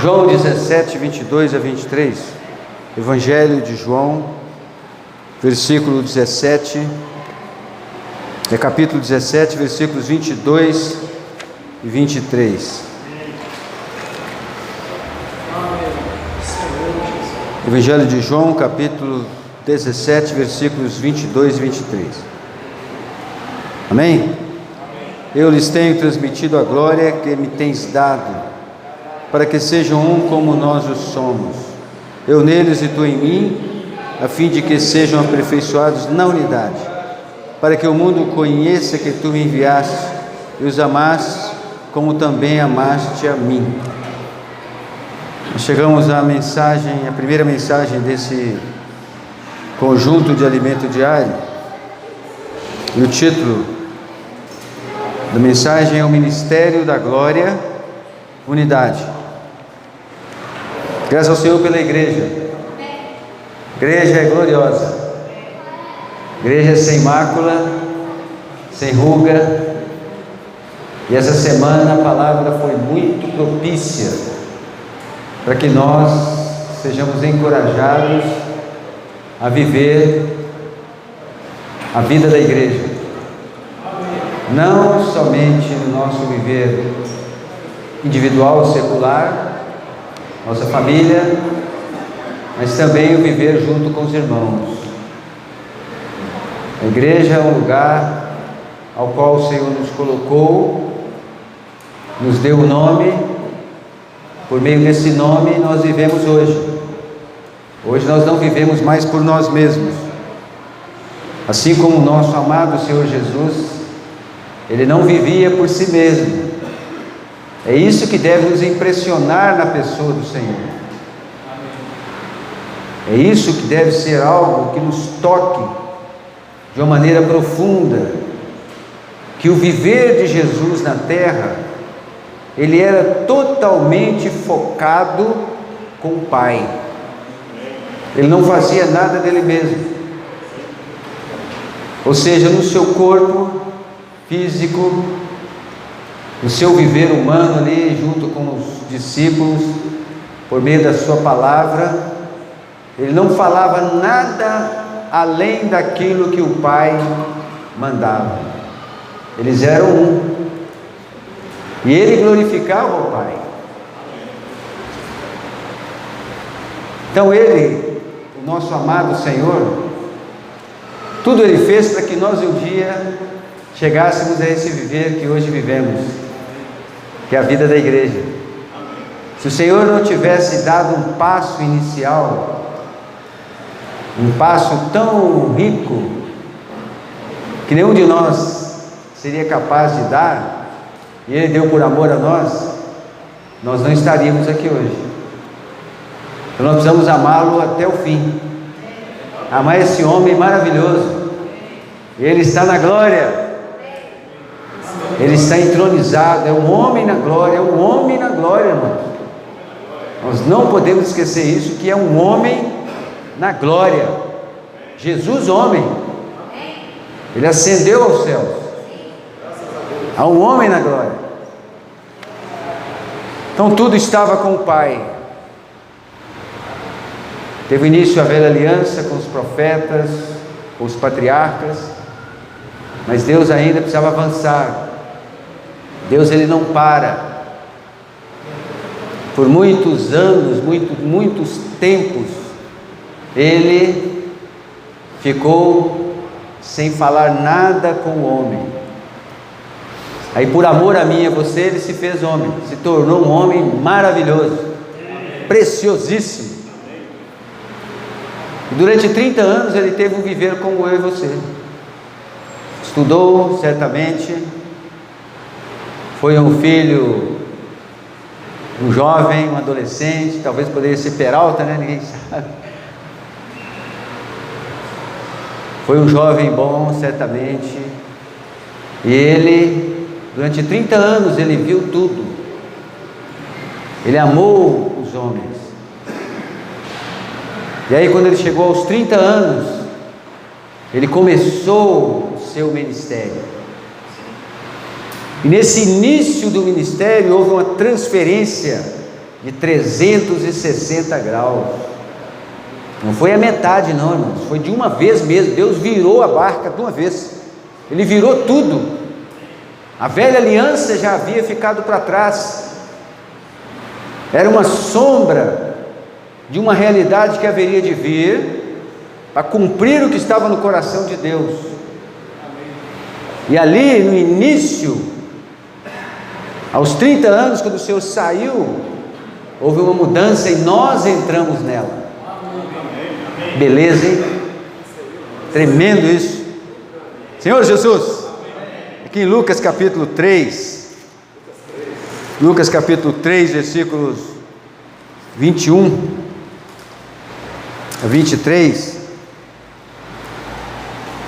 João 17, 22 a 23, Evangelho de João, versículo 17, capítulo 17, versículos 22 e 23. Evangelho de João, capítulo 17, versículos 22 e 23. Amém? Eu lhes tenho transmitido a glória que me tens dado, para que sejam um como nós o somos, eu neles e tu em mim, a fim de que sejam aperfeiçoados na unidade, para que o mundo conheça que tu me enviaste e os amaste, como também amaste a mim. Nós chegamos à mensagem, a primeira mensagem desse conjunto de alimento diário, e o título da mensagem é o Ministério da Glória, Unidade. Graças ao Senhor pela igreja. Igreja é gloriosa. Igreja é sem mácula, sem ruga. E essa semana a palavra foi muito propícia para que nós sejamos encorajados a viver a vida da igreja. Não somente no nosso viver individual, secular, nossa família, mas também o viver junto com os irmãos. A igreja é um lugar ao qual o Senhor nos colocou, nos deu o nome, por meio desse nome nós vivemos hoje. Hoje nós não vivemos mais por nós mesmos, assim como o nosso amado Senhor Jesus, Ele não vivia por si mesmo. É isso que deve nos impressionar na pessoa do Senhor. É isso que deve ser algo que nos toque de uma maneira profunda, que o viver de Jesus na terra, Ele era totalmente focado com o Pai. Ele não fazia nada dele mesmo. Ou seja, no seu corpo físico, no seu viver humano ali, junto com os discípulos, por meio da sua palavra, Ele não falava nada além daquilo que o Pai mandava. Eles eram um, e Ele glorificava o Pai. Então Ele, o nosso amado Senhor, tudo Ele fez para que nós um dia chegássemos a esse viver que hoje vivemos, que é a vida da igreja. Se o Senhor não tivesse dado um passo inicial, um passo tão rico, que nenhum de nós seria capaz de dar, e Ele deu por amor a nós, nós não estaríamos aqui hoje. Então nós precisamos amá-lo até o fim, amar esse homem maravilhoso. Ele está na glória, Ele está entronizado, é um homem na glória, é um homem na glória, irmão. Nós não podemos esquecer isso, que é um homem na glória. Jesus homem, Ele ascendeu aos céus. Há um homem na glória. Então tudo estava com o Pai. Teve início a velha aliança com os profetas, com os patriarcas, mas Deus ainda precisava avançar. Deus, Ele não para. Por muitos anos, muitos tempos, Ele ficou sem falar nada com o homem. Aí, por amor a mim e a você, Ele se fez homem, se tornou um homem maravilhoso, preciosíssimo. E durante 30 anos Ele teve um viver como eu e você. Estudou, certamente. Foi um filho, um jovem, um adolescente, talvez poderia ser Peralta, né? Ninguém sabe. Foi um jovem bom, certamente. E ele, durante 30 anos, ele viu tudo. Ele amou os homens. E aí, quando ele chegou aos 30 anos, ele começou o seu ministério. E nesse início do ministério houve uma transferência de 360 graus. Não foi a metade não, irmãos, foi de uma vez mesmo. Deus virou a barca de uma vez, Ele virou tudo. A velha aliança já havia ficado para trás, era uma sombra de uma realidade que haveria de vir para cumprir o que estava no coração de Deus. E ali no início, aos 30 anos, quando o Senhor saiu, houve uma mudança e nós entramos nela. Beleza, hein? Tremendo isso. Senhor Jesus, aqui em Lucas capítulo 3, Lucas capítulo 3, versículos 21 a 23,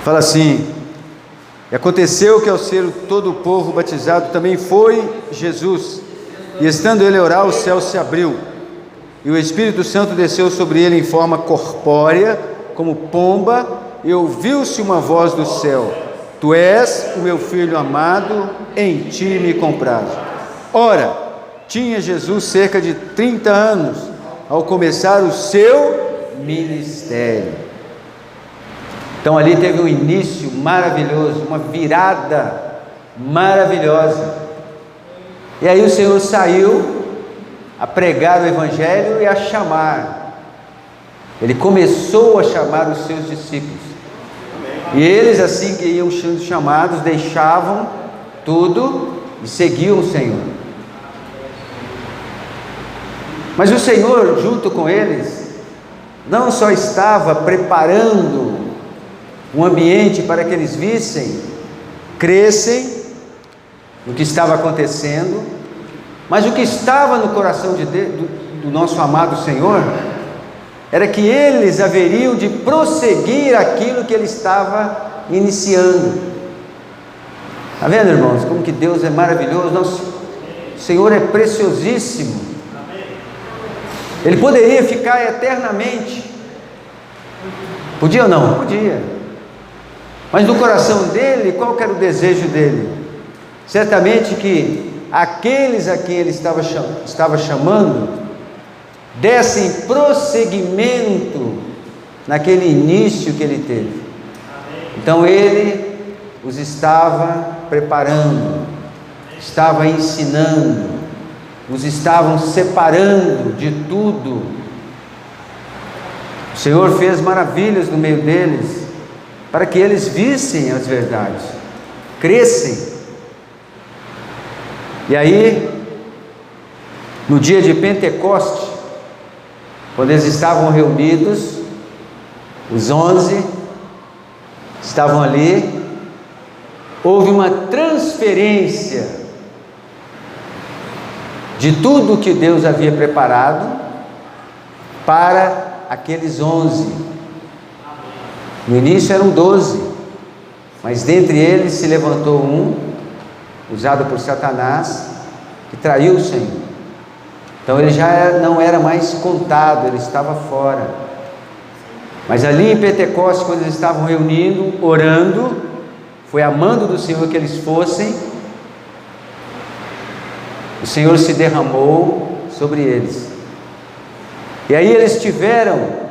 fala assim: e aconteceu que ao ser todo o povo batizado, também foi Jesus, e estando ele a orar, o céu se abriu, e o Espírito Santo desceu sobre ele em forma corpórea, como pomba, e ouviu-se uma voz do céu: tu és o meu filho amado, em ti me comprazo. Ora, tinha Jesus cerca de 30 anos, ao começar o seu ministério. Então ali teve um início maravilhoso, uma virada maravilhosa. E aí o Senhor saiu a pregar o Evangelho e a chamar. Ele começou a chamar os seus discípulos. E eles, assim que iam sendo chamados, deixavam tudo e seguiam o Senhor. Mas o Senhor, junto com eles, não só estava preparando um ambiente para que eles vissem, crescem no que estava acontecendo, mas o que estava no coração do nosso amado Senhor era que eles haveriam de prosseguir aquilo que Ele estava iniciando. Está vendo, irmãos, como que Deus é maravilhoso? Nosso Senhor é preciosíssimo. Ele poderia ficar eternamente, podia ou não? Podia. Mas no coração dele, qual que era o desejo dele? Certamente que aqueles a quem ele estava chamando dessem prosseguimento naquele início que ele teve. Então ele os estava preparando, estava ensinando, os estavam separando de tudo. O Senhor fez maravilhas no meio deles, para que eles vissem as verdades, crescem. E aí, no dia de Pentecoste, quando eles estavam reunidos, os 11 estavam ali, houve uma transferência de tudo que Deus havia preparado para aqueles 11. No início eram 12, mas dentre eles se levantou um, usado por Satanás, que traiu o Senhor. Então ele já não era mais contado, ele estava fora. Mas ali em Pentecostes, quando eles estavam reunindo, orando, foi amando do Senhor que eles fossem, o Senhor se derramou sobre eles. E aí eles tiveram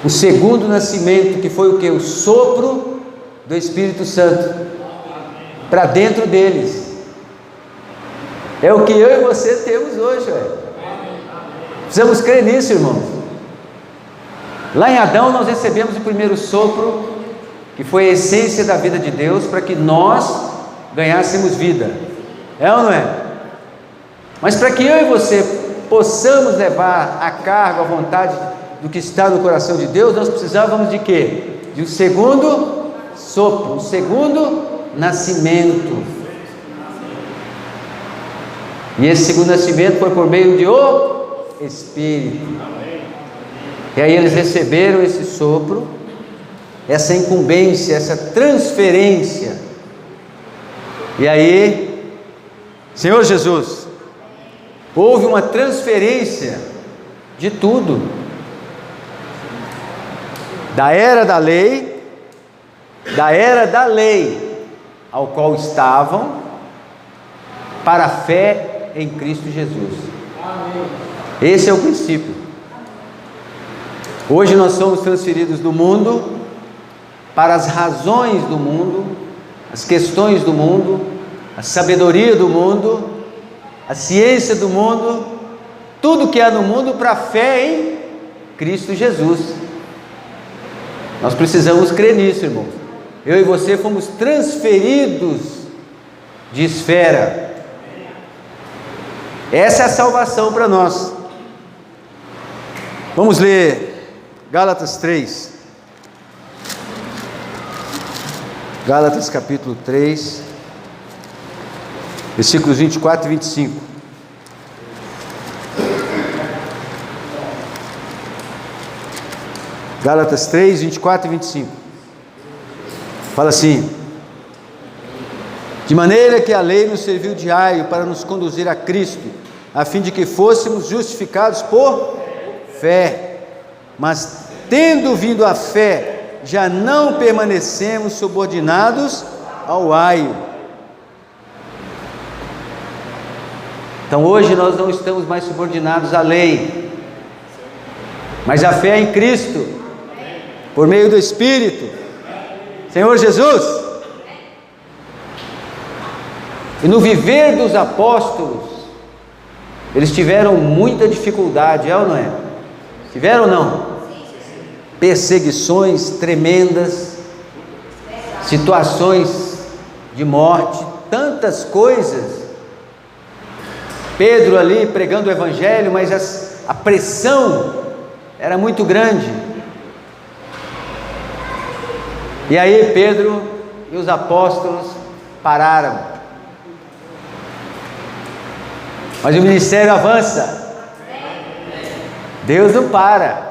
o segundo nascimento, que foi o que? O sopro do Espírito Santo para dentro deles. É o que eu e você temos hoje, velho. Precisamos crer nisso, irmãos. Lá em Adão nós recebemos o primeiro sopro, que foi a essência da vida de Deus, para que nós ganhássemos vida. É ou não é? Mas para que eu e você possamos levar a cargo, a vontade do que está no coração de Deus, nós precisávamos de quê? De um segundo sopro, um segundo nascimento. E esse segundo nascimento foi por meio de o Espírito. E aí eles receberam esse sopro, essa incumbência, essa transferência. E aí, Senhor Jesus, houve uma transferência de tudo, da era da lei ao qual estavam, para a fé fé em Cristo Jesus. Esse é o princípio. Hoje nós somos transferidos do mundo para as razões do mundo, as questões do mundo, a sabedoria do mundo, a ciência do mundo, tudo que há no mundo, para a fé em Cristo Jesus. Nós precisamos crer nisso, irmãos. Eu e você fomos transferidos de esfera. Essa é a salvação para nós. Vamos ler Gálatas 3. Gálatas capítulo 3, versículos 24 e 25. Gálatas 3, 24 e 25. Fala assim: de maneira que a lei nos serviu de aio para nos conduzir a Cristo, a fim de que fôssemos justificados por fé. Mas tendo vindo a fé, já não permanecemos subordinados ao aio. Então hoje nós não estamos mais subordinados à lei, mas à fé em Cristo, por meio do Espírito, Senhor Jesus. E no viver dos apóstolos, eles tiveram muita dificuldade, é ou não é? Tiveram ou não? Perseguições tremendas, situações de morte, tantas coisas. Pedro ali pregando o Evangelho, mas a pressão era muito grande. E aí Pedro e os apóstolos pararam. Mas o ministério avança. Deus não para.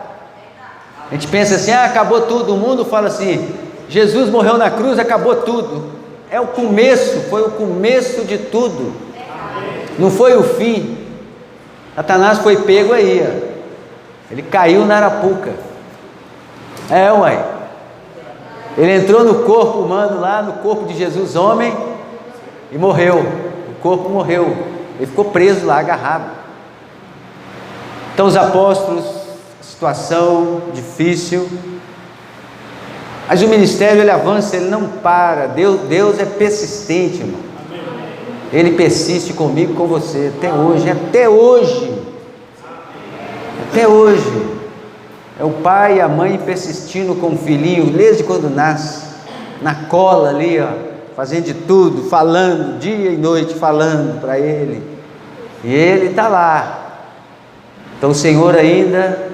A gente pensa assim, acabou tudo. O mundo fala assim, Jesus morreu na cruz, acabou tudo. É o começo, foi o começo de tudo. Não foi o fim. Satanás foi pego aí, ó. Ele caiu na arapuca. Ué. Ele entrou no corpo humano lá, no corpo de Jesus homem, e morreu. O corpo morreu. Ele ficou preso lá, agarrado. Então os apóstolos, situação difícil, mas o ministério ele avança, ele não para. Deus é persistente, irmão. Ele persiste comigo, com você, até hoje, até hoje. É o pai e a mãe persistindo com o filhinho, desde quando nasce, na cola ali, ó, fazendo de tudo, falando, dia e noite, falando para ele, e ele está lá. Então o Senhor ainda,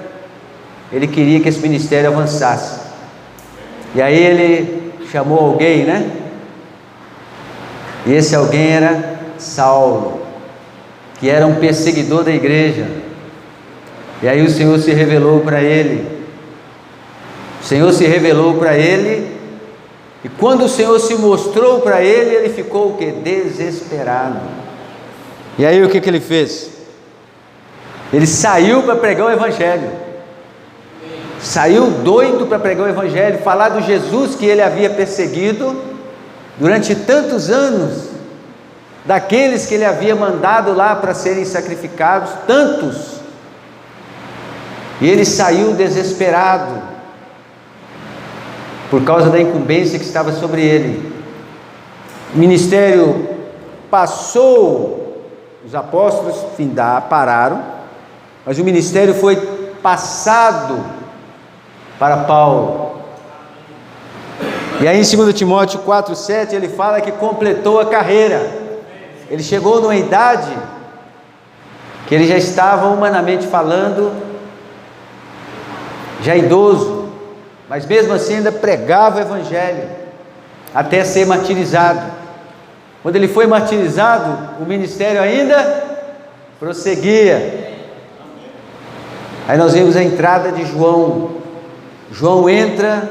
Ele queria que esse ministério avançasse, e aí Ele chamou alguém, né? E esse alguém era Saulo, que era um perseguidor da igreja. E aí o Senhor se revelou para ele. O Senhor se revelou para ele, e quando o Senhor se mostrou para ele, ele ficou o quê? Desesperado. E aí o que ele fez? Ele saiu para pregar o Evangelho. Saiu doido para pregar o Evangelho, falar do Jesus que ele havia perseguido durante tantos anos, daqueles que ele havia mandado lá para serem sacrificados, tantos. E ele saiu desesperado, por causa da incumbência que estava sobre ele. O ministério passou, os apóstolos pararam, mas o ministério foi passado para Paulo. E aí em 2 Timóteo 4,7 ele fala que completou a carreira. Ele chegou numa idade que ele já estava, humanamente falando, já idoso, mas mesmo assim ainda pregava o Evangelho, até ser martirizado. Quando ele foi martirizado, o ministério ainda prosseguia. Aí nós vemos a entrada de João. João entra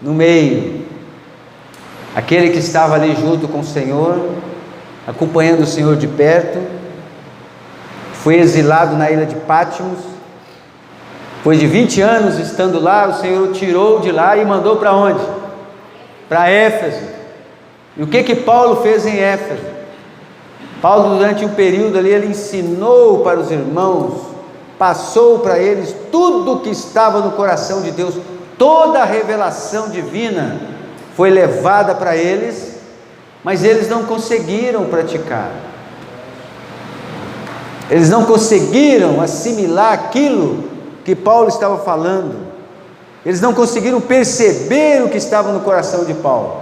no meio, aquele que estava ali junto com o Senhor, acompanhando o Senhor de perto, foi exilado na ilha de Pátimos. Depois de 20 anos estando lá, o Senhor o tirou de lá e mandou para onde? Para Éfeso. E o que Paulo fez em Éfeso? Paulo, durante um período ali, ele ensinou para os irmãos, passou para eles tudo o que estava no coração de Deus, toda a revelação divina foi levada para eles, mas eles não conseguiram praticar, eles não conseguiram assimilar aquilo que Paulo estava falando, eles não conseguiram perceber o que estava no coração de Paulo.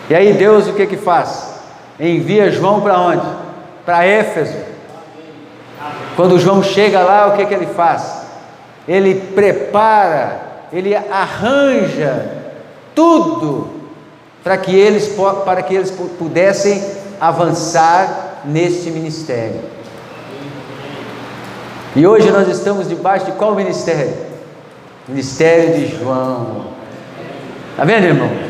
E aí Deus o que faz? Envia João para onde? Para Éfeso. Quando João chega lá, o que ele faz? Ele prepara, ele arranja tudo para que eles pudessem avançar neste ministério. E hoje nós estamos debaixo de qual ministério? Ministério de João. Está vendo, irmão?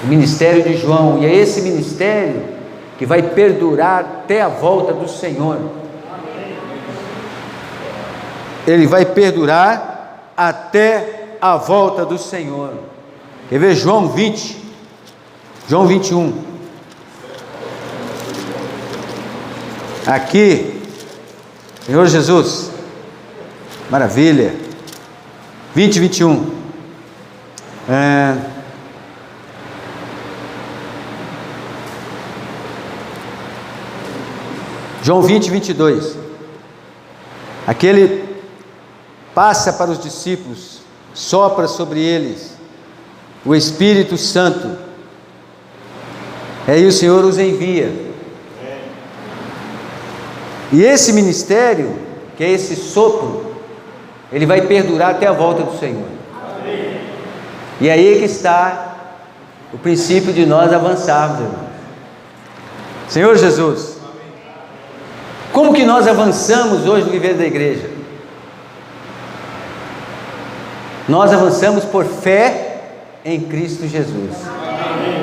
O ministério de João. E é esse ministério que vai perdurar até a volta do Senhor. Ele vai perdurar até a volta do Senhor. Quer ver João 20? João 21. Aqui, Senhor Jesus, maravilha. 20, 21. João 20, 22. Aqui ele passa para os discípulos, sopra sobre eles o Espírito Santo. Aí o Senhor os envia. E esse ministério, que é esse sopro, ele vai perdurar até a volta do Senhor. E aí que está o princípio de nós avançarmos, irmãos. Senhor Jesus, como que nós avançamos hoje no viver da igreja? Nós avançamos por fé em Cristo Jesus.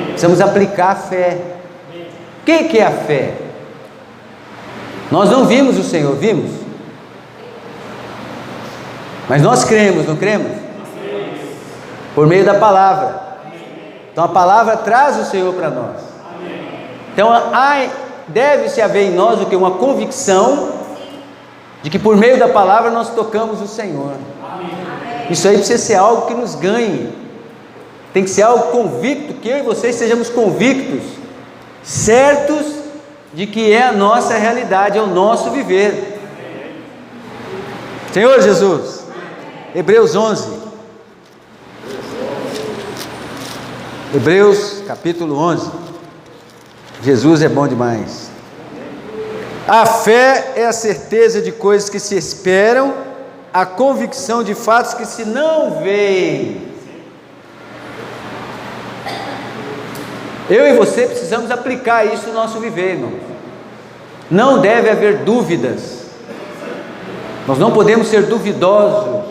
Precisamos aplicar a fé. O que é a fé? Nós não vimos o Senhor, vimos? Mas nós cremos, não cremos? Por meio da palavra. Então a palavra traz o Senhor para nós. Então deve-se haver em nós o que? Uma convicção de que por meio da palavra nós tocamos o Senhor. Isso aí precisa ser algo que nos ganhe. Tem que ser algo convicto, que eu e vocês sejamos convictos, certos de que é a nossa realidade, é o nosso viver. Senhor Jesus, Hebreus 11. Hebreus capítulo 11. Jesus é bom demais. A fé é a certeza de coisas que se esperam, a convicção de fatos que se não veem. Eu e você precisamos aplicar isso no nosso viver, irmão. Não deve haver dúvidas. Nós não podemos ser duvidosos.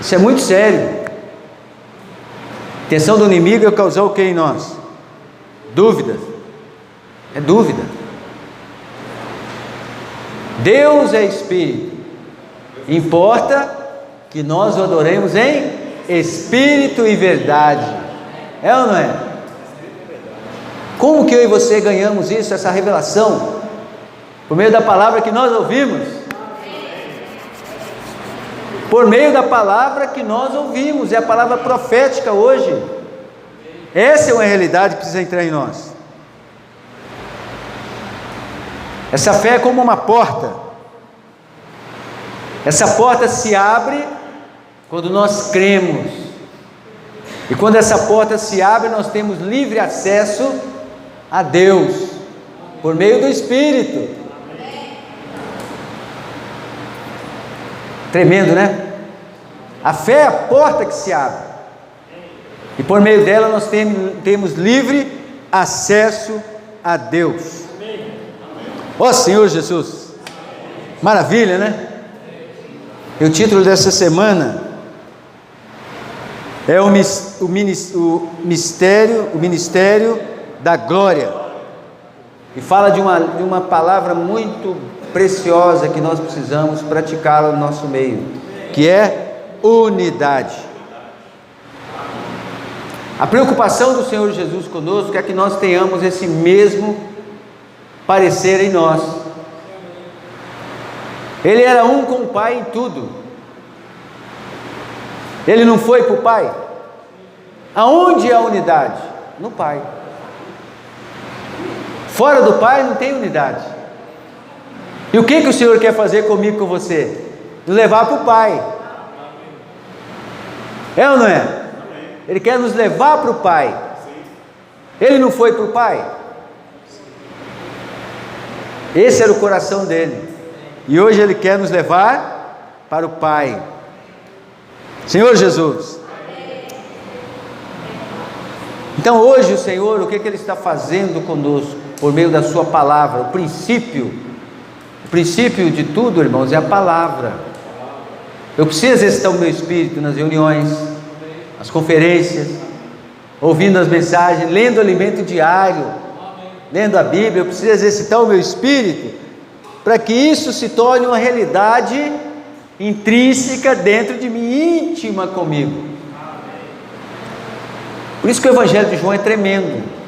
Isso é muito sério. A intenção do inimigo é causar o que em nós? Dúvidas. É dúvida. Deus é Espírito. Importa que nós o adoremos em Espírito e verdade. É ou não é? Como que eu e você ganhamos isso, essa revelação? Por meio da palavra que nós ouvimos. Por meio da palavra que nós ouvimos. É a palavra profética hoje. Essa é uma realidade que precisa entrar em nós. Essa fé é como uma porta. Essa porta se abre quando nós cremos. E quando essa porta se abre, nós temos livre acesso a Deus, por meio do Espírito. Tremendo, né? A fé é a porta que se abre. E por meio dela nós temos livre acesso a Deus. Ó Senhor Jesus, maravilha, né? E o título dessa semana é o Ministério da Glória. E fala de uma palavra muito preciosa que nós precisamos praticá-la no nosso meio, que é unidade. A preocupação do Senhor Jesus conosco é que nós tenhamos esse mesmo parecer em nós. Ele era um com o Pai em tudo. Ele não foi para o Pai? Aonde é a unidade? No Pai. Fora do Pai não tem unidade. E o que o Senhor quer fazer comigo e com você? Nos levar para o Pai. É ou não é? Ele quer nos levar para o Pai. Ele não foi para o Pai? Esse era o coração dele. E hoje Ele quer nos levar para o Pai. Senhor Jesus. Então hoje o Senhor, o que Ele está fazendo conosco? Por meio da sua palavra. O princípio de tudo, irmãos, é a palavra. Eu preciso exercitar o meu espírito nas reuniões, nas conferências, ouvindo as mensagens, lendo alimento diário, lendo a Bíblia. Eu preciso exercitar o meu espírito para que isso se torne uma realidade intrínseca dentro de mim, íntima comigo. Por isso que o Evangelho de João é tremendo.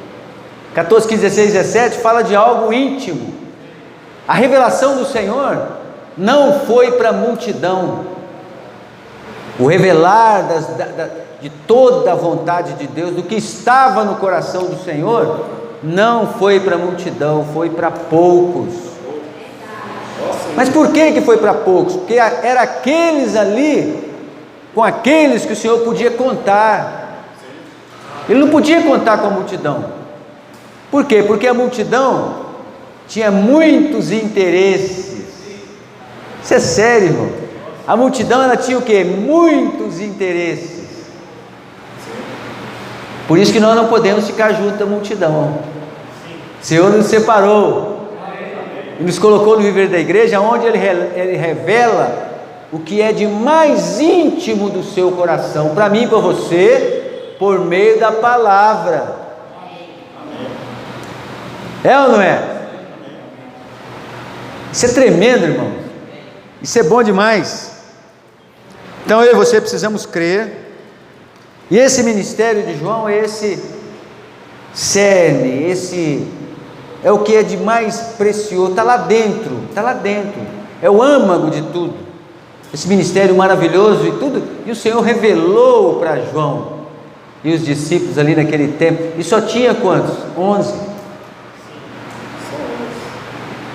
14, 15, 16, 17 fala de algo íntimo. A revelação do Senhor não foi para a multidão. O revelar de toda a vontade de Deus, do que estava no coração do Senhor, não foi para a multidão, foi para poucos. Mas por que foi para poucos? Porque era aqueles ali, com aqueles que o Senhor podia contar. Ele não podia contar com a multidão. Por quê? Porque a multidão tinha muitos interesses. Isso é sério, irmão. A multidão, ela tinha o quê? Muitos interesses. Por isso que nós não podemos ficar junto à multidão. O Senhor nos separou e nos colocou no viver da igreja, onde Ele revela o que é de mais íntimo do seu coração, para mim e para você, por meio da palavra. É ou não é? Isso é tremendo, irmão. Isso é bom demais. Então eu e você precisamos crer. E esse ministério de João é esse cerne, esse é o que é de mais precioso. Está lá dentro, é o âmago de tudo. Esse ministério maravilhoso e tudo. E o Senhor revelou para João e os discípulos ali naquele tempo. E só tinha quantos? 11.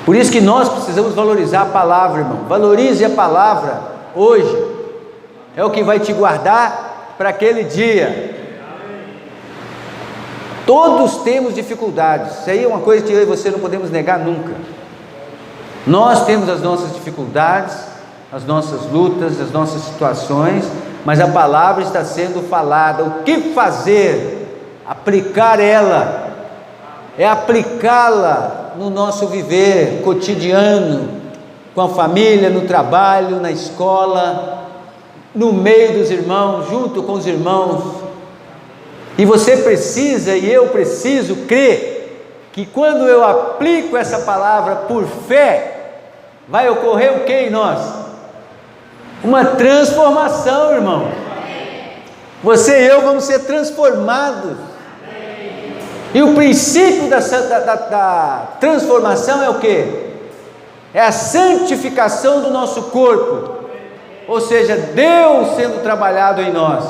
Por isso que nós precisamos valorizar a palavra, irmão. Valorize a palavra hoje. É o que vai te guardar para aquele dia. Todos temos dificuldades. Isso aí é uma coisa que eu e você não podemos negar nunca. Nós temos as nossas dificuldades, as nossas lutas, as nossas situações, mas a palavra está sendo falada. O que fazer? Aplicar ela. É aplicá-la no nosso viver cotidiano, com a família, no trabalho, na escola, no meio dos irmãos, junto com os irmãos. E você precisa, e eu preciso crer, que quando eu aplico essa palavra por fé, vai ocorrer o que em nós? Uma transformação, irmão. Você e eu vamos ser transformados. E o princípio da transformação é o que? É a santificação do nosso corpo, ou seja, Deus sendo trabalhado em nós,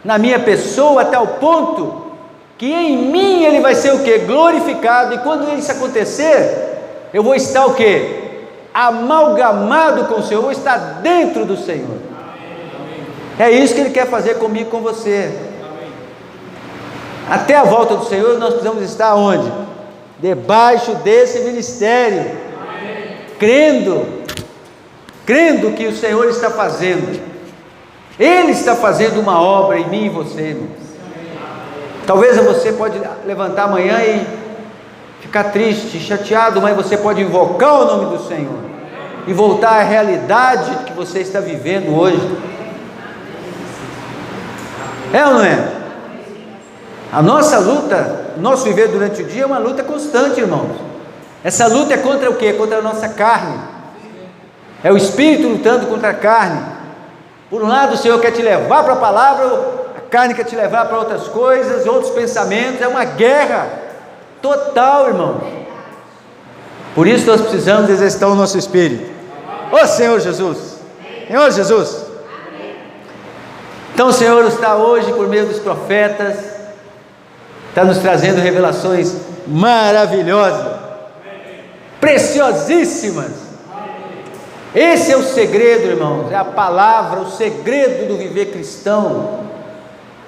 na minha pessoa, até o ponto que em mim Ele vai ser o que? Glorificado. E quando isso acontecer, eu vou estar o que? Amalgamado com o Senhor, eu vou estar dentro do Senhor. É isso que Ele quer fazer comigo e com você. Até a volta do Senhor nós precisamos estar onde? Debaixo desse ministério. Crendo que o Senhor está fazendo. Ele está fazendo uma obra em mim e em você, irmãos. Talvez você pode levantar amanhã e ficar triste, chateado, mas você pode invocar o nome do Senhor e voltar à realidade que você está vivendo hoje. É ou não é? A nossa luta, nosso viver durante o dia é uma luta constante, irmãos. Essa luta é contra o quê? Contra a nossa carne. É o espírito lutando contra a carne. Por um lado o Senhor quer te levar para a palavra, a carne quer te levar para outras coisas, outros pensamentos, é uma guerra total, irmão. Por isso nós precisamos exercitar o nosso espírito. Ô Senhor Jesus, Senhor Jesus. Então o Senhor está hoje por meio dos profetas, está nos trazendo revelações maravilhosas, preciosíssimas. Esse é o segredo, irmãos, é a palavra, o segredo do viver cristão,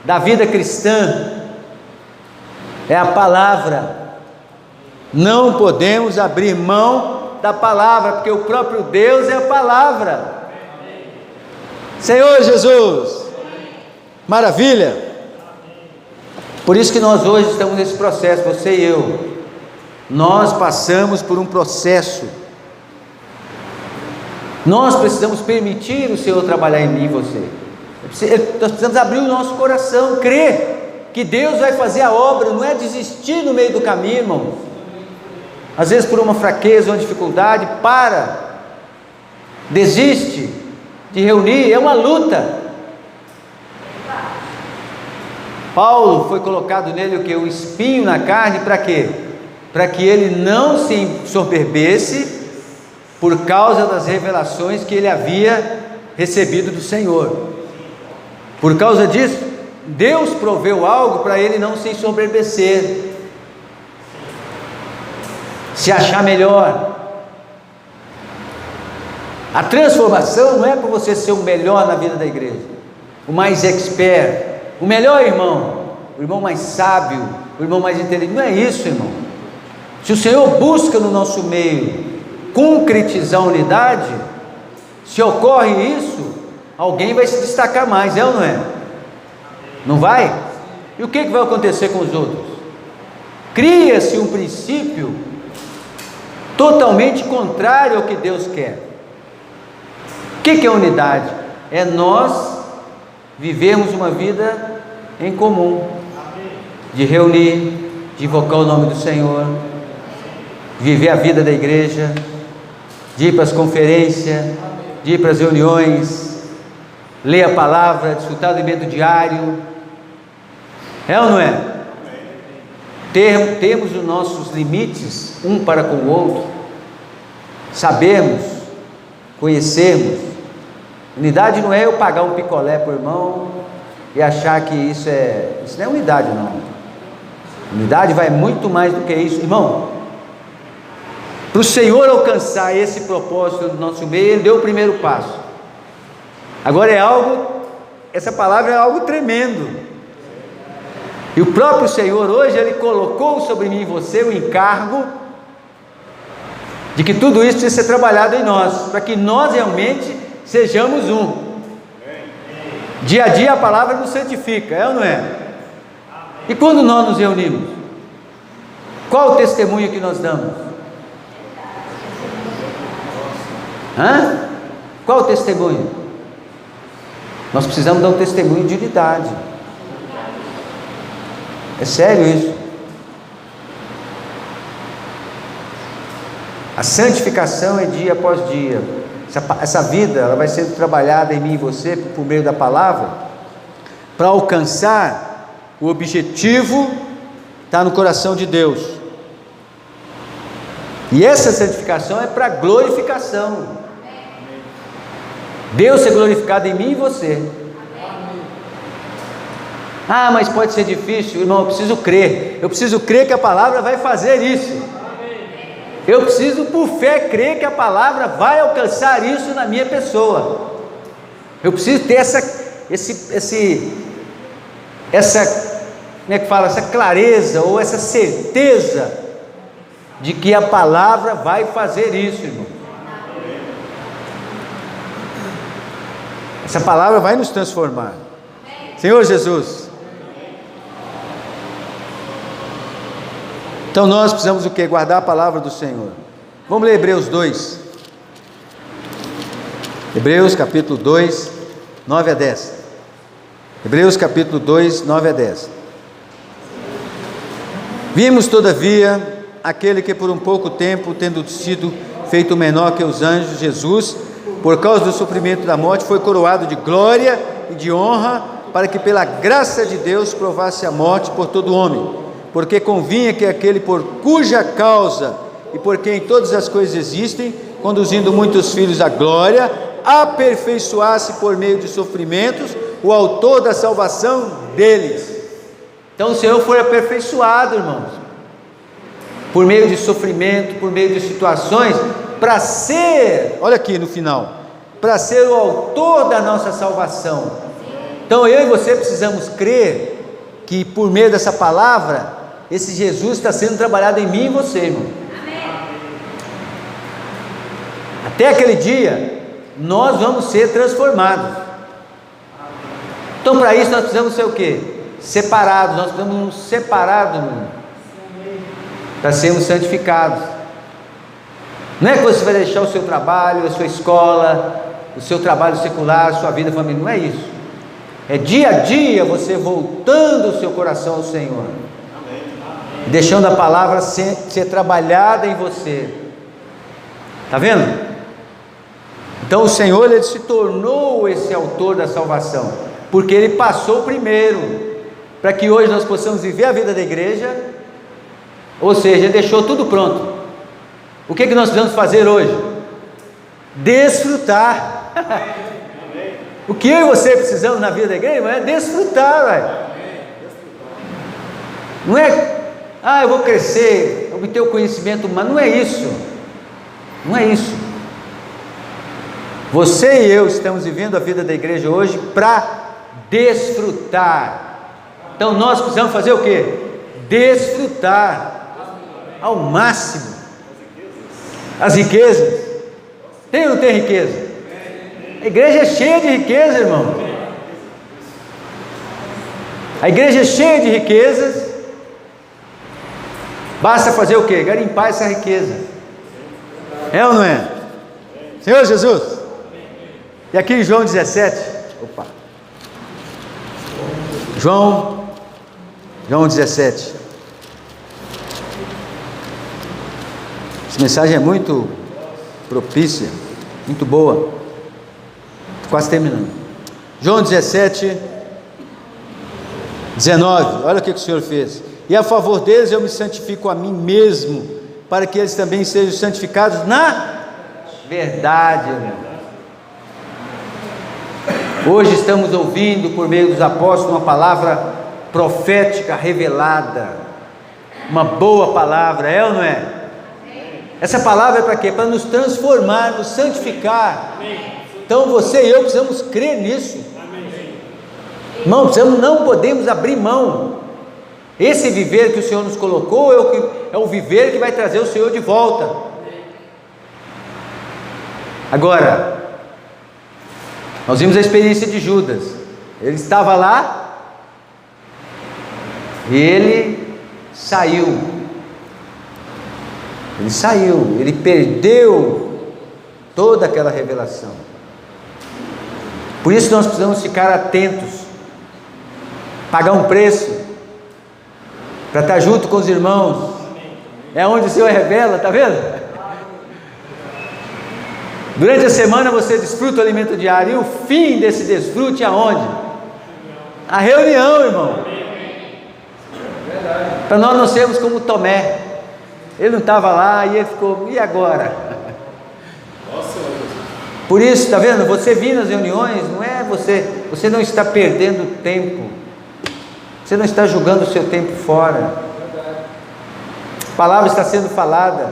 da vida cristã, é a palavra. Não podemos abrir mão da palavra, porque o próprio Deus é a palavra. Senhor Jesus, maravilha. Por isso que nós hoje estamos nesse processo, você e eu, nós passamos por um processo. Nós precisamos permitir o Senhor trabalhar em mim e você. Nós precisamos abrir o nosso coração, crer que Deus vai fazer a obra, não é desistir no meio do caminho, irmãos. Às vezes por uma fraqueza, uma dificuldade, desiste de reunir, é uma luta. Paulo foi colocado nele o que? Um espinho na carne, para quê? Para que ele não se ensoberbecesse por causa das revelações que ele havia recebido do Senhor. Por causa disso, Deus proveu algo para ele não se ensoberbecer, se achar melhor. A transformação não é para você ser o melhor na vida da igreja, o mais expert, o melhor irmão, o irmão mais sábio, o irmão mais inteligente. Não é isso, irmão. Se o Senhor busca no nosso meio concretizar a unidade, se ocorre isso, alguém vai se destacar mais, é ou não é? Não vai? E o que vai acontecer com os outros? Cria-se um princípio totalmente contrário ao que Deus quer. O que é unidade? É nós vivermos uma vida em comum, de reunir, de invocar o nome do Senhor, viver a vida da igreja, de ir para as conferências, de ir para as reuniões, ler a palavra, desfrutar do alimento diário. É ou não é? Temos os nossos limites um para com o outro, sabermos, conhecermos. Unidade não é eu pagar um picolé por irmão e achar que isso não é unidade, não. Unidade vai muito mais do que isso, irmão. Para o Senhor alcançar esse propósito do nosso meio, Ele deu o primeiro passo. Agora essa palavra é algo tremendo. E o próprio Senhor hoje, Ele colocou sobre mim e você o encargo de que tudo isso precisa ser trabalhado em nós, para que nós realmente sejamos um. Dia a dia a palavra nos santifica, é ou não é? E quando nós nos reunimos, qual o testemunho que nós damos? Qual o testemunho? Nós precisamos dar um testemunho de unidade. É sério isso. A santificação é dia após dia. Essa vida, ela vai sendo trabalhada em mim e você por meio da palavra, para alcançar o objetivo, está no coração de Deus. E essa santificação é para glorificação. Deus ser glorificado em mim e você. Mas pode ser difícil, irmão. Eu preciso crer que a palavra vai fazer isso. Eu preciso, por fé, crer que a palavra vai alcançar isso na minha pessoa. Eu preciso ter essa clareza, ou essa certeza de que a palavra vai fazer isso, irmão. Essa palavra vai nos transformar. Senhor Jesus. Então nós precisamos o quê? Guardar a palavra do Senhor. Vamos ler Hebreus 2. Hebreus capítulo 2, 9 a 10. Hebreus capítulo 2, 9 a 10. Vimos todavia aquele que por um pouco tempo, tendo sido feito menor que os anjos, Jesus, por causa do sofrimento da morte, foi coroado de glória e de honra, para que pela graça de Deus provasse a morte por todo homem, porque convinha que aquele por cuja causa e por quem todas as coisas existem, conduzindo muitos filhos à glória, aperfeiçoasse por meio de sofrimentos o autor da salvação deles. Então o Senhor foi aperfeiçoado, irmãos, por meio de sofrimento, por meio de situações, para ser, olha aqui no final, para ser o autor da nossa salvação. Então eu e você precisamos crer que por meio dessa palavra, esse Jesus está sendo trabalhado em mim e você, irmão. Até aquele dia, nós vamos ser transformados. Então para isso nós precisamos ser o quê? Separados, nós precisamos nos separar do mundo, para sermos santificados. Não é que você vai deixar o seu trabalho, a sua escola, o seu trabalho secular, a sua vida familiar, não é isso. É dia a dia você voltando o seu coração ao Senhor, e deixando a palavra ser trabalhada em você. Está vendo? Então o Senhor, Ele se tornou esse autor da salvação, porque Ele passou primeiro, para que hoje nós possamos viver a vida da igreja. Ou seja, Ele deixou tudo pronto. O que nós precisamos fazer hoje? Desfrutar. O que eu e você precisamos na vida da igreja é desfrutar, velho. Não é, eu vou crescer, obter o conhecimento humano, não é isso. Não é isso. Você e eu estamos vivendo a vida da igreja hoje para desfrutar. Então nós precisamos fazer o quê? Desfrutar ao máximo as riquezas. Tem ou não tem riqueza? A igreja é cheia de riqueza, irmão. A igreja é cheia de riquezas. Basta fazer o quê? Garimpar essa riqueza. É ou não é? Senhor Jesus. E aqui em João 17, João 17. Essa mensagem é muito propícia, muito boa. Quase terminando. João 17, 19. Olha o que o Senhor fez. E a favor deles eu me santifico a mim mesmo, para que eles também sejam santificados na verdade, irmão. Hoje estamos ouvindo por meio dos apóstolos uma palavra profética revelada, uma boa palavra, é ou não é? Essa palavra é para quê? Para nos transformar, nos santificar. Então você e eu precisamos crer nisso. Irmão, não podemos abrir mão. Esse viver que o Senhor nos colocou é o viver que vai trazer o Senhor de volta. Agora, nós vimos a experiência de Judas. Ele estava lá e ele saiu. Ele perdeu toda aquela revelação. Por isso nós precisamos ficar atentos, pagar um preço, para estar junto com os irmãos. É onde o Senhor revela, está vendo? Durante a semana você desfruta o alimento diário, e o fim desse desfrute é aonde? A reunião, irmão. Para nós não sermos como Tomé. Ele não estava lá e ele ficou, e agora? Por isso, está vendo? Você vir nas reuniões, não é você não está perdendo tempo, você não está jogando o seu tempo fora. A palavra está sendo falada.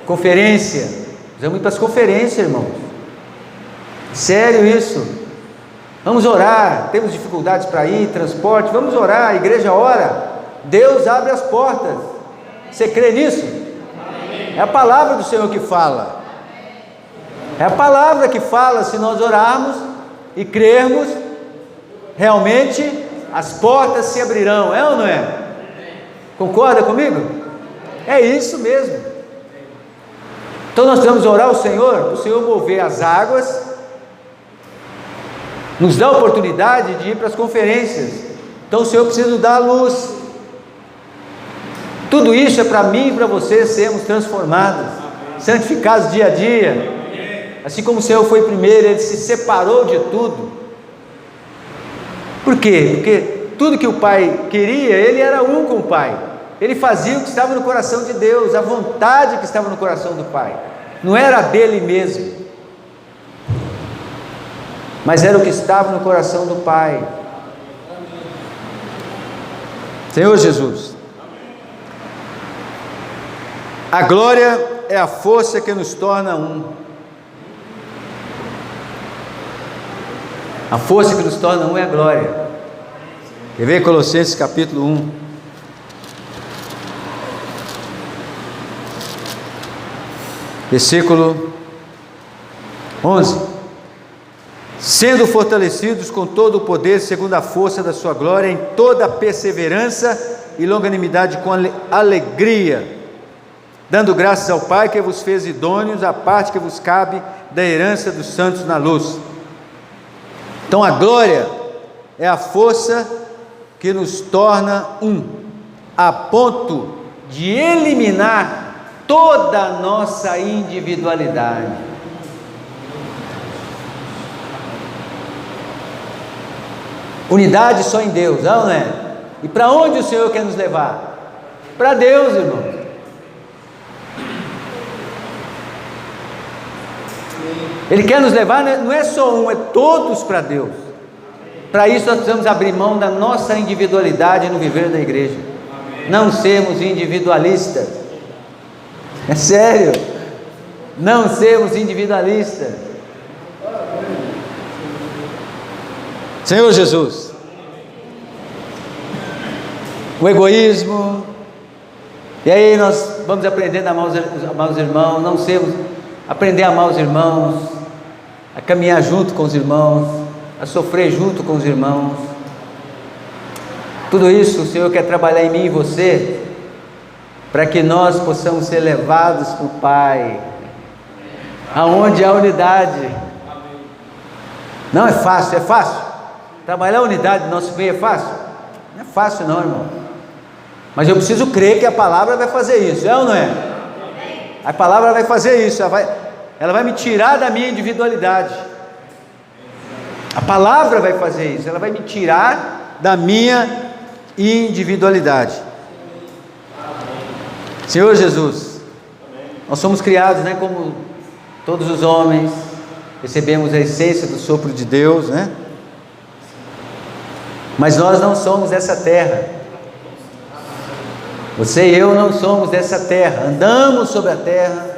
Conferência, vamos ir para as conferências, irmãos. Sério isso. Vamos orar. Temos dificuldades para ir, transporte, vamos orar. A igreja ora, Deus abre as portas. Você crê nisso? É a palavra do Senhor que fala. É a palavra que fala. Se nós orarmos e crermos, realmente as portas se abrirão. É ou não é? Concorda comigo? É isso mesmo. Então nós precisamos orar ao Senhor, o Senhor mover as águas, nos dá a oportunidade de ir para as conferências. Então o Senhor precisa nos dar a luz. Tudo isso é para mim e para você sermos transformados, santificados dia a dia. Assim como o Senhor foi primeiro, Ele se separou de tudo. Por quê? Porque tudo que o Pai queria, ele era um com o Pai. Ele fazia o que estava no coração de Deus, a vontade que estava no coração do Pai. Não era dele mesmo, mas era o que estava no coração do Pai. Senhor Jesus, a glória é a força que nos torna um. A força que nos torna um é a glória. Quer ver Colossenses capítulo 1? Versículo 11: sendo fortalecidos com todo o poder, segundo a força da sua glória, em toda a perseverança e longanimidade, com alegria, dando graças ao Pai que vos fez idôneos à parte que vos cabe da herança dos santos na luz. Então a glória é a força que nos torna um, a ponto de eliminar toda a nossa individualidade. Unidade só em Deus, não é? E para onde o Senhor quer nos levar? Para Deus, irmãos. Ele quer nos levar, não é só um, é todos para Deus. Para isso nós precisamos abrir mão da nossa individualidade no viver da igreja. Não sermos individualistas. É sério. Não sermos individualistas. Senhor Jesus, o egoísmo, e aí nós vamos aprendendo a amar os irmãos, não sermos, aprender a amar os irmãos, a caminhar junto com os irmãos, a sofrer junto com os irmãos. Tudo isso o Senhor quer trabalhar em mim e você, para que nós possamos ser levados para o Pai, aonde há unidade. Não é fácil, é fácil. Trabalhar a unidade do nosso meio é fácil? Não é fácil não, irmão. Mas eu preciso crer que a palavra vai fazer isso, é ou não é? A palavra vai fazer isso, ela vai me tirar da minha individualidade. A palavra vai fazer isso, ela vai me tirar da minha individualidade. Senhor Jesus, nós somos criados, né, como todos os homens, recebemos a essência do sopro de Deus, né? Mas nós não somos dessa terra. Você e eu não somos dessa terra. Andamos sobre a terra,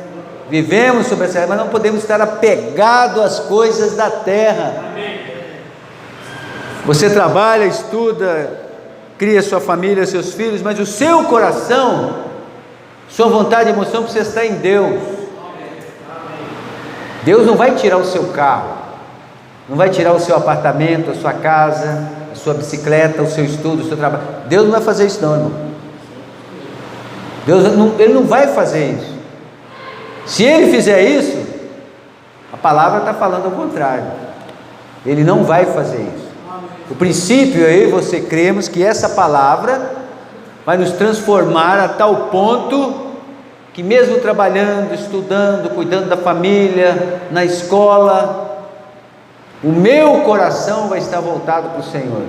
vivemos sobre essa terra, mas não podemos estar apegados às coisas da terra. Você trabalha, estuda, cria sua família, seus filhos, mas o seu coração, sua vontade e emoção precisa estar em Deus. Deus não vai tirar o seu carro, não vai tirar o seu apartamento, a sua casa, a sua bicicleta, o seu estudo, o seu trabalho. Deus não vai fazer isso não, irmão. Ele não vai fazer isso. Se Ele fizer isso, a palavra está falando ao contrário. Ele não vai fazer isso. O princípio, eu e você cremos que essa palavra vai nos transformar a tal ponto que mesmo trabalhando, estudando, cuidando da família, na escola, o meu coração vai estar voltado para o Senhor.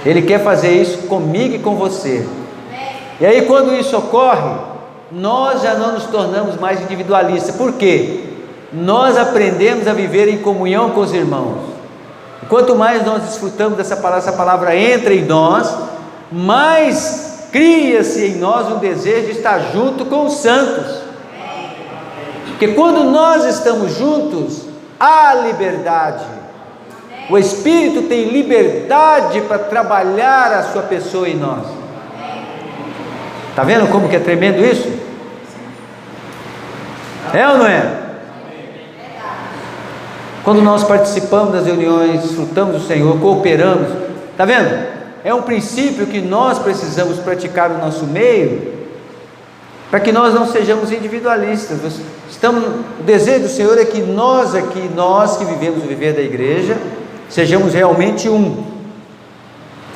Ele quer fazer isso comigo e com você. E aí quando isso ocorre, nós já não nos tornamos mais individualistas. Por quê? Nós aprendemos a viver em comunhão com os irmãos. E quanto mais nós desfrutamos dessa palavra, essa palavra entra em nós, mais cria-se em nós um desejo de estar junto com os santos. Porque quando nós estamos juntos, há liberdade. O Espírito tem liberdade para trabalhar a sua pessoa em nós. Está vendo como que é tremendo isso? É ou não é? Quando nós participamos das reuniões, desfrutamos do Senhor, cooperamos, está vendo? É um princípio que nós precisamos praticar no nosso meio, para que nós não sejamos individualistas. O desejo do Senhor é que nós que vivemos o viver da igreja, sejamos realmente um.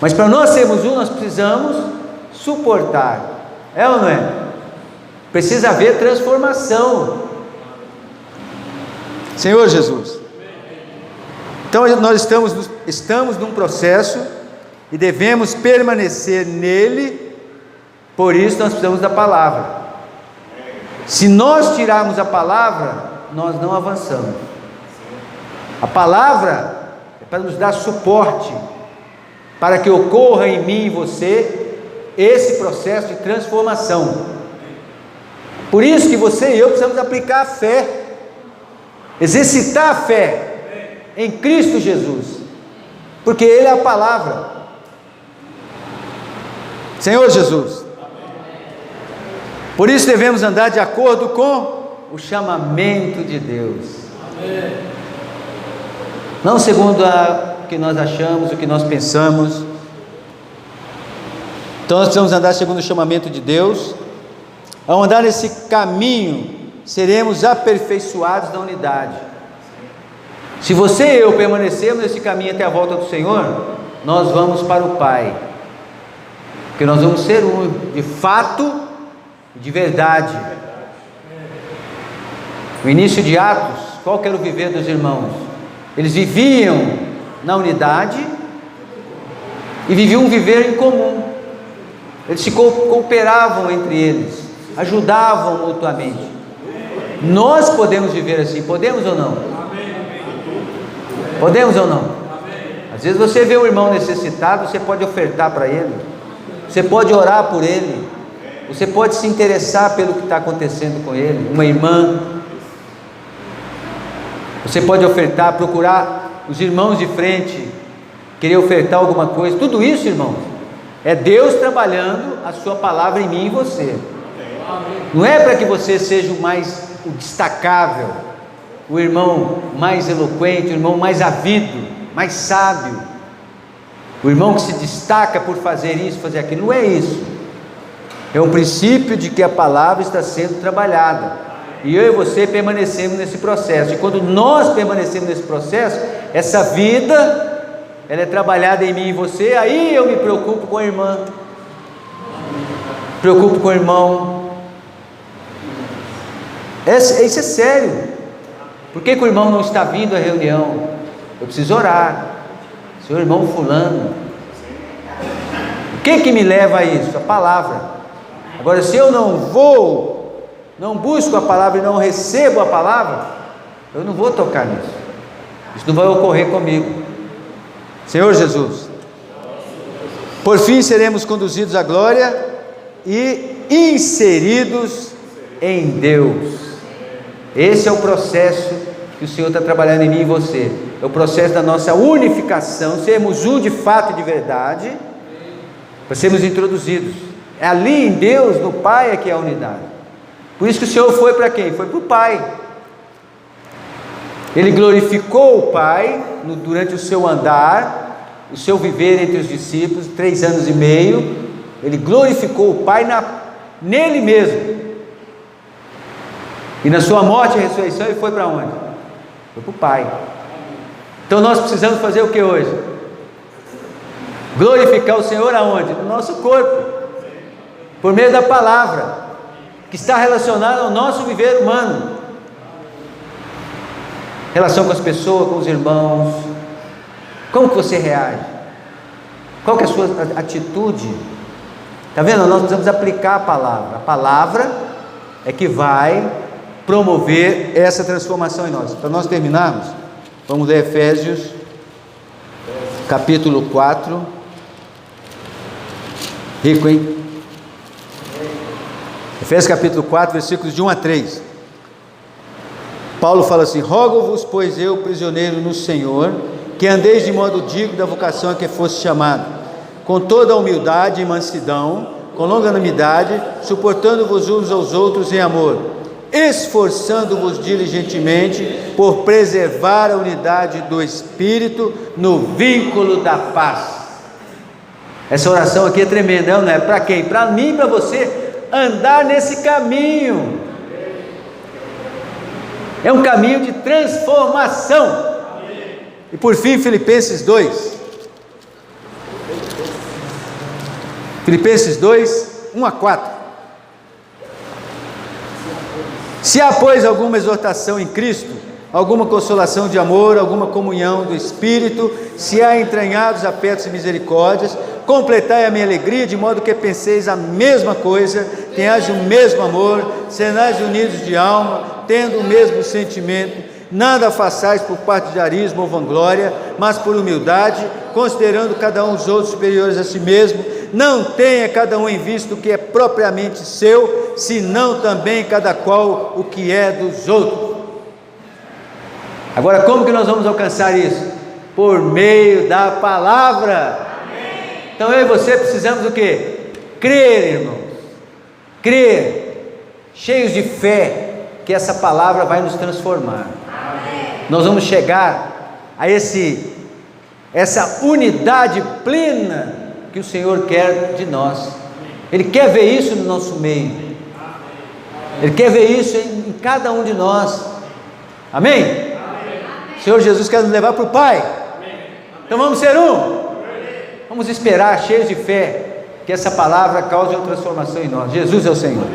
Mas para nós sermos um, nós precisamos suportar. É ou não é? Precisa haver transformação. Senhor Jesus, então nós estamos estamos num processo e devemos permanecer nele, por isso nós precisamos da palavra. Se nós tirarmos a palavra, nós não avançamos. A palavra é para nos dar suporte, para que ocorra em mim e você esse processo de transformação. Por isso que você e eu precisamos aplicar a fé, exercitar a fé em Cristo Jesus, porque Ele é a palavra. Senhor Jesus, por isso devemos andar de acordo com o chamamento de Deus, não segundo o que nós achamos, o que nós pensamos. Então nós precisamos andar segundo o chamamento de Deus. Ao andar nesse caminho, seremos aperfeiçoados na unidade. Se você e eu permanecermos nesse caminho até a volta do Senhor, nós vamos para o Pai, porque nós vamos ser um, de fato, de verdade. No início de Atos, qual que era o viver dos irmãos? Eles viviam na unidade e viviam um viver em comum. Eles se cooperavam entre eles, ajudavam mutuamente. Nós podemos viver assim, podemos ou não? Podemos ou não? Às vezes você vê um irmão necessitado, você pode ofertar para ele, você pode orar por ele, você pode se interessar pelo que está acontecendo com ele. Uma irmã, você pode ofertar, procurar os irmãos de frente, querer ofertar alguma coisa. Tudo isso, irmãos, é Deus trabalhando a sua palavra em mim e você. Não é para que você seja o destacável, o irmão mais eloquente, o irmão mais havido, mais sábio, o irmão que se destaca por fazer isso, fazer aquilo. Não é isso. É um princípio de que a palavra está sendo trabalhada, e eu e você permanecemos nesse processo. E quando nós permanecemos nesse processo, essa vida, ela é trabalhada em mim e você. Aí eu me preocupo com a irmã, preocupo com o irmão. Isso é sério. Por que o irmão não está vindo à reunião? Eu preciso orar. Seu irmão fulano, o que me leva a isso? A palavra. Agora, se eu não vou, não busco a palavra e não recebo a palavra, eu não vou tocar nisso. Isso não vai ocorrer comigo. Senhor Jesus, por fim seremos conduzidos à glória e inseridos em Deus. Esse é o processo que o Senhor está trabalhando em mim e você. É o processo da nossa unificação, sermos um de fato e de verdade, para sermos introduzidos. É ali em Deus, no Pai, é que é a unidade. Por isso que o Senhor foi para quem? Foi para o Pai. Ele glorificou o Pai durante o seu andar, o seu viver entre os discípulos, 3 anos e meio. Ele glorificou o Pai nele mesmo. E na sua morte e ressurreição ele foi para onde? Foi para o Pai. Então nós precisamos fazer o que hoje? Glorificar o Senhor aonde? No nosso corpo, por meio da palavra, que está relacionada ao nosso viver humano, relação com as pessoas, com os irmãos. Como que você reage? Qual que é a sua atitude? Está vendo? Nós precisamos aplicar a palavra. A palavra é que vai promover essa transformação em nós. Para nós terminarmos, vamos ler Efésios capítulo 4. Rico, hein? Efésios capítulo 4, versículos de 1 a 3. Paulo fala assim: rogo-vos, pois eu, prisioneiro no Senhor, que andeis de modo digno da vocação a que foste chamado, com toda a humildade e mansidão, com longanimidade, suportando-vos uns aos outros em amor, esforçando-vos diligentemente por preservar a unidade do Espírito no vínculo da paz. Essa oração aqui é tremenda, não é? Para quem? Para mim e para você andar nesse caminho. É um caminho de transformação. E por fim, Filipenses 2. Filipenses 2, 1 a 4. Se há, pois, alguma exortação em Cristo, alguma consolação de amor, alguma comunhão do Espírito, se há entranhados afetos e misericórdias, completai a minha alegria, de modo que penseis a mesma coisa, tenhais o mesmo amor, sejais unidos de alma, tendo o mesmo sentimento, nada façais por partidarismo ou vanglória, mas por humildade, considerando cada um os outros superiores a si mesmo. Não tenha cada um em vista o que é propriamente seu, senão também cada qual o que é dos outros. Agora, como que nós vamos alcançar isso? Por meio da palavra. Amém. Então eu e você precisamos do quê? Crer, irmãos. Crer, cheios de fé, que essa palavra vai nos transformar. Amém. Nós vamos chegar a essa unidade plena que o Senhor quer de nós. Ele quer ver isso no nosso meio. Ele quer ver isso em cada um de nós. Amém? Amém. O Senhor Jesus quer nos levar para o Pai. Amém. Então vamos ser um. Vamos esperar, cheios de fé, que essa palavra cause uma transformação em nós. Jesus é o Senhor.